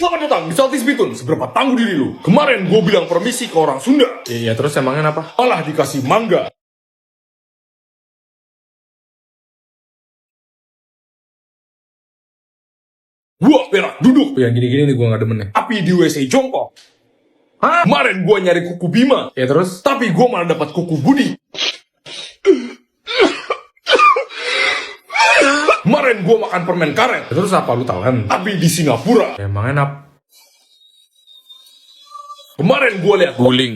Selamat datang di Saltis Bitun. Seberapa tangguh diri lu? Kemarin gue bilang permisi ke orang Sunda. Iya, terus emangnya apa? Malah dikasih mangga. Gua perak duduk. Yang gini-gini nih gue gak demen nih. Tapi di WC jongkok. Hah? Kemarin gue nyari kuku Bima. Ya terus? Tapi gue malah dapat kuku Budi. Kemarin gue makan permen karet. Ya terus apa lu tahan? Tapi di Singapura. Ya emangnya Kemarin gue lihat guling.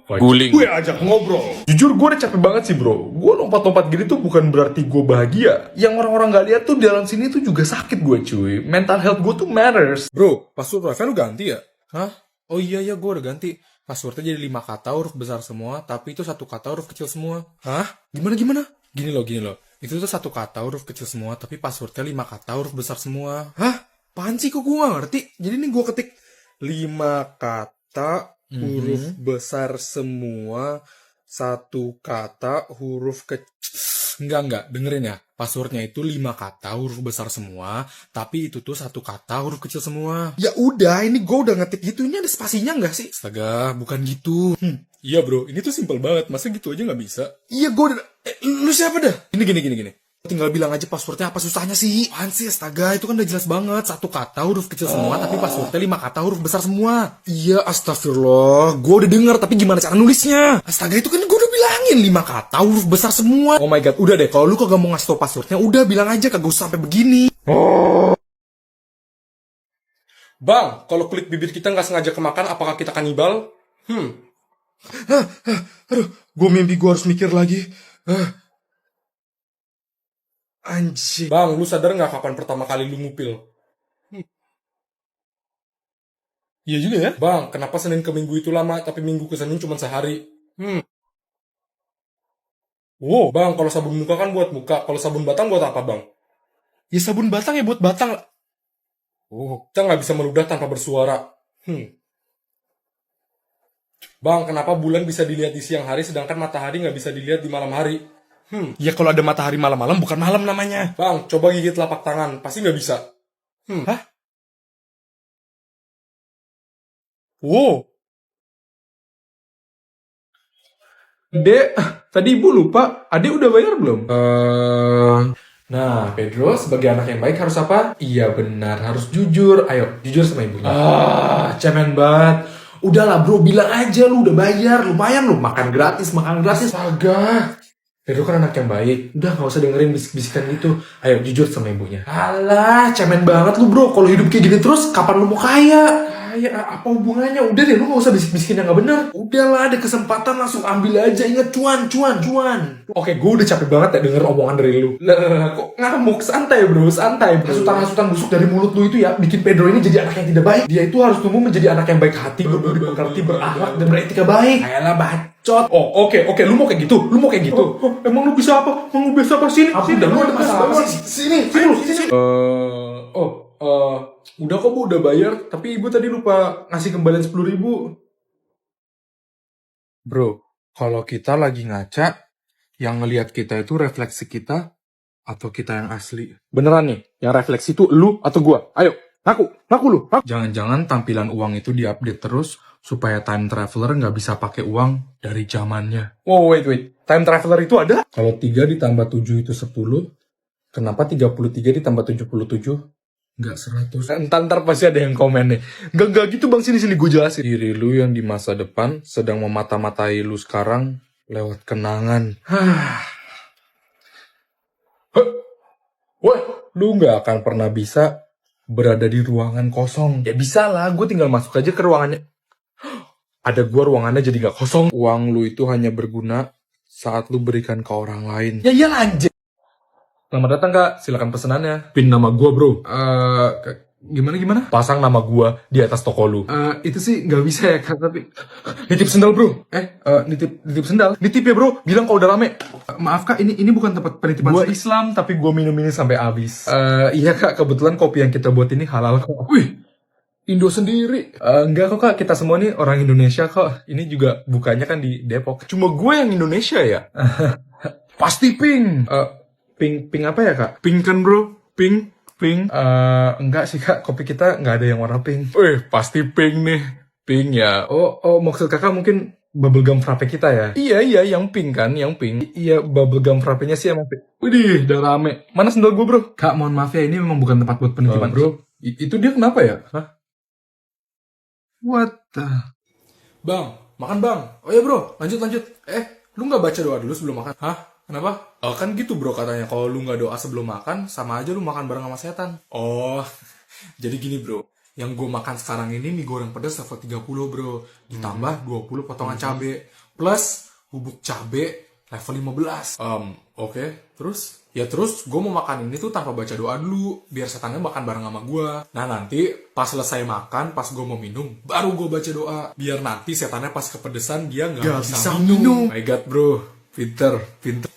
Guling. Gue ajak ngobrol. Jujur gue udah capek banget sih bro. Gue lompat-lompat gini tuh bukan berarti gue bahagia. Yang orang-orang gak lihat tuh dalam sini tuh juga sakit gue cuy. Mental health gue tuh matters. Bro, password wifi lu ganti ya? Hah? Oh iya ya, gue udah ganti. Passwordnya jadi 5 kata huruf besar semua, tapi itu 1 kata huruf kecil semua. Hah? Gimana? Gini loh. Itu tuh 1 kata huruf kecil semua, tapi passwordnya 5 kata huruf besar semua. Hah? Apaan sih kok gue gak ngerti? Jadi ini gue ketik 5 kata huruf besar semua, 1 kata huruf kecil. Enggak, dengerin ya. Passwordnya itu 5 kata huruf besar semua, tapi itu tuh 1 kata huruf kecil semua. Ya udah, ini gue udah ngetik gitu. Ini ada spasinya nggak sih? Astaga, bukan gitu. Iya bro, ini tuh simpel banget. Masa gitu aja nggak bisa? Iya, gue udah... lu siapa dah? Gini. Tinggal bilang aja passwordnya apa susahnya sih? Apaan sih, astaga, itu kan udah jelas banget. 1 kata huruf kecil semua, tapi passwordnya 5 kata huruf besar semua. Iya, astagfirullah. Gue udah denger, tapi gimana cara nulisnya? Astaga, itu kan gue udah bilangin 5 kata huruf besar semua. Oh my god, udah deh. Kalau lu kagak mau ngasih tau passwordnya, udah bilang aja, kagak usah sampai begini. Bang, kalau kulit bibir kita nggak sengaja kemakan, apakah kita kanibal? Aduh, gue mimpi gue harus mikir lagi. Anjir. Bang, lu sadar nggak kapan pertama kali lu ngupil? Iya juga ya. Bang, kenapa Senin ke Minggu itu lama, tapi Minggu ke Senin cuma sehari? Wow, bang, kalau sabun muka kan buat muka, kalau sabun batang buat apa, bang? Ya sabun batang ya buat batang. Kita nggak bisa meludah tanpa bersuara. Bang, kenapa bulan bisa dilihat di siang hari, sedangkan matahari nggak bisa dilihat di malam hari? Ya kalau ada matahari malam-malam bukan malam namanya. Bang, coba gigit telapak tangan, pasti nggak bisa. Hah? Wow. Dek, tadi ibu lupa. Adek udah bayar belum? Nah, Pedro sebagai anak yang baik harus apa? Iya benar, harus jujur. Ayo, jujur sama ibunya. Cemen banget. Udahlah bro, bilang aja lu udah bayar. Lumayan lu, makan gratis. Astaga. Pedro kan anak yang baik. Udah gak usah dengerin bisik-bisikan gitu. Ayo, jujur sama ibunya. Alah, cemen banget lu bro. Kalau hidup kayak gini terus, kapan lu mau kaya? Kaya, apa hubungannya? Udah deh, lu gak usah bisik-bisikin yang gak bener. Udahlah, ada kesempatan langsung ambil aja. Ingat, cuan. Oke, gue udah capek banget ya denger omongan dari lu. Lah, kok ngamuk? Santai bro. Hasutan-hasutan busuk dari mulut lu itu ya, bikin Pedro ini jadi anak yang tidak baik. Dia itu harus tumbuh menjadi anak yang baik hati, berbudi pekerti, berakhlak, dan beretika baik. Ayolah, bacot. Oke, lu mau kayak gitu? Emang lu bisa apa? Emang lu bisa apa? Sini. Udah, lu ada masalah apa sih? Sini. Udah kok bu, udah bayar. Tapi ibu tadi lupa ngasih kembalian 10.000. Bro, kalau kita lagi ngaca, yang ngelihat kita itu refleksi kita atau kita yang asli? Beneran nih, yang refleksi itu lu atau gua? Ayo, ngaku lu. Jangan-jangan tampilan uang itu diupdate terus supaya time traveler nggak bisa pakai uang dari zamannya. Oh, wait. Time traveler itu ada? Kalau 3 ditambah 7 itu 10, kenapa 33 ditambah 77? Nggak 100. Ntar pasti ada yang komen nih. Gak gitu bang, sini gue jelasin. Diri lu yang di masa depan sedang memata-matai lu sekarang lewat kenangan. Wah, Lu nggak akan pernah bisa berada di ruangan kosong. ya bisa lah, gue tinggal masuk aja ke ruangannya. Ada gua, ruangannya jadi gak kosong. Uang lu itu hanya berguna saat lu berikan ke orang lain. Ya iyalah anjir. Selamat datang kak, silakan pesenannya. Pin nama gua bro. Gimana? Pasang nama gua di atas toko lu. Itu sih nggak bisa ya kak, tapi... Nitip sendal bro. Nitip sendal? Nitip ya bro, bilang kalau udah rame. Maaf kak, ini bukan tempat penitipan. Gua Islam tapi gua minum ini sampai habis. Iya kak, kebetulan kopi yang kita buat ini halal kok. Wih, Indo sendiri. Enggak kok kak, kita semua nih orang Indonesia kok. Ini juga bukanya kan di Depok. Cuma gue yang Indonesia ya. Pasti pink. Pink apa ya kak? Pink kan bro, pink. Pink? Enggak sih kak, kopi kita nggak ada yang warna pink. Pasti pink nih. Pink ya. Oh, maksud kakak mungkin bubblegum frappe kita ya? Iya, yang pink kan, yang pink. Iya, bubblegum frappenya sih emang pink. Widih, udah rame. Mana sendal gue, bro? Kak, mohon maaf ya, ini memang bukan tempat buat penitipan. Bro, itu dia kenapa ya? Hah? What the... Bang, makan bang. Oh ya bro, lanjut. Lu nggak baca doa dulu sebelum makan? Hah? Kenapa? Oh kan gitu bro katanya. Kalau lu nggak doa sebelum makan, sama aja lu makan bareng sama setan. Oh, jadi gini bro. Yang gue makan sekarang ini mie goreng pedas level 30 bro. Ditambah 20 potongan cabe. Plus bubuk cabe level 15. Oke. Terus? Ya terus gue mau makan ini tuh tanpa baca doa dulu. Biar setannya makan bareng sama gue. Nah nanti pas selesai makan, pas gue mau minum, baru gue baca doa. Biar nanti setannya pas kepedesan dia nggak bisa minum. Oh my god bro. Pinter.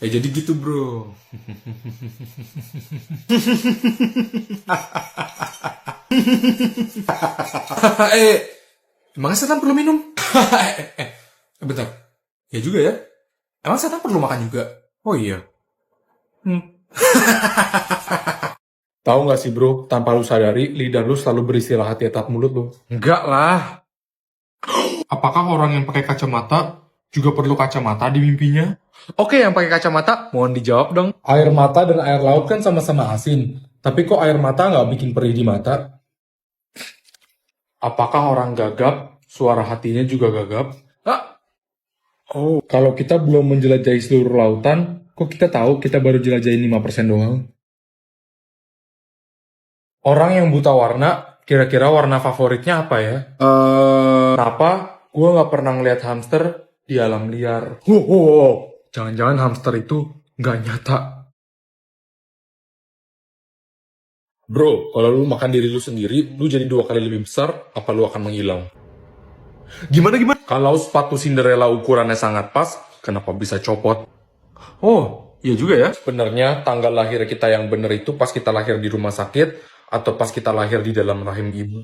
Ya jadi gitu bro. Emangnya setan perlu minum? Bentar. Ya juga ya. Emang setan perlu makan juga? Oh iya. Tahu nggak sih bro, tanpa lu sadari, lidah lu selalu beristirahat di atap mulut lu. Enggak lah. Apakah orang yang pakai kacamata juga perlu kacamata di mimpinya? Oke, yang pakai kacamata, mohon dijawab dong. Air mata dan air laut kan sama-sama asin. Tapi kok air mata nggak bikin perih di mata? Apakah orang gagap, suara hatinya juga gagap? Oh, kalau kita belum menjelajahi seluruh lautan, kok kita tahu kita baru jelajahin 5% doang? Orang yang buta warna, kira-kira warna favoritnya apa ya? Kenapa gue nggak pernah ngeliat hamster di alam liar? Jangan-jangan hamster itu nggak nyata. Bro, kalau lu makan diri lu sendiri, lu jadi 2 kali lebih besar, apa lu akan menghilang? Gimana? Kalau sepatu Cinderella ukurannya sangat pas, kenapa bisa copot? Oh, iya juga ya. Sebenarnya tanggal lahir kita yang bener itu pas kita lahir di rumah sakit, atau pas kita lahir di dalam rahim ibu.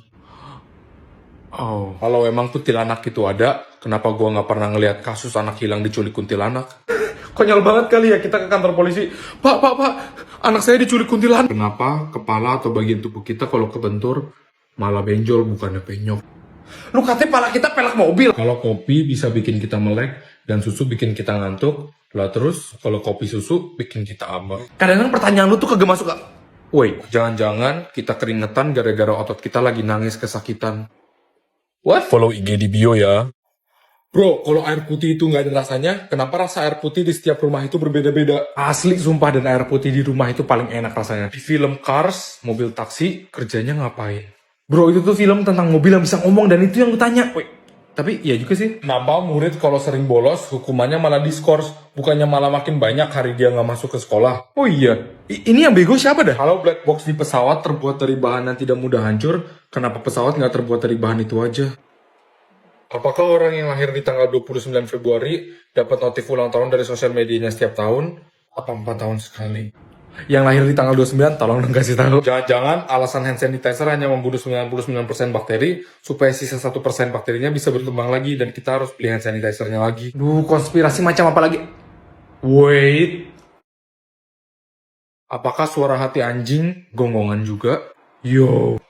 Oh, kalau emang kuntilanak itu ada, kenapa gua nggak pernah ngelihat kasus anak hilang diculik kuntilanak? Konyol banget kali ya kita ke kantor polisi. Pak, anak saya diculik kuntilanak. Kenapa kepala atau bagian tubuh kita kalau kebentur malah benjol bukannya penyok? Lu katanya pala kita pelak mobil. Kalau kopi bisa bikin kita melek dan susu bikin kita ngantuk, lah terus kalau kopi susu bikin kita abang. Kadang-kadang pertanyaan lu tuh kagak masuk kak. Woi, jangan-jangan kita keringetan gara-gara otot kita lagi nangis kesakitan. What? Follow IG di bio ya. Bro, kalau air putih itu nggak ada rasanya, kenapa rasa air putih di setiap rumah itu berbeda-beda? Asli sumpah, dan air putih di rumah itu paling enak rasanya. Di film Cars, mobil taksi kerjanya ngapain? Bro, itu tuh film tentang mobil yang bisa ngomong dan itu yang gue tanya. Woi, tapi iya juga sih. Kenapa murid kalau sering bolos, hukumannya malah diskors, bukannya malah makin banyak hari dia nggak masuk ke sekolah? Oh iya, ini yang bego siapa dah? Kalau black box di pesawat terbuat dari bahan yang tidak mudah hancur, kenapa pesawat nggak terbuat dari bahan itu aja? Apakah orang yang lahir di tanggal 29 Februari dapat notif ulang tahun dari sosial medianya setiap tahun? Apa 4 tahun sekali? Yang lahir di tanggal 29, tolong dong kasih tahu. Jangan-jangan alasan hand sanitizer hanya membunuh 99% bakteri, supaya sisa 1% bakterinya bisa berkembang lagi dan kita harus beli hand sanitizernya lagi. Duh, konspirasi macam apa lagi? Wait. Apakah suara hati anjing gonggongan juga? Yo.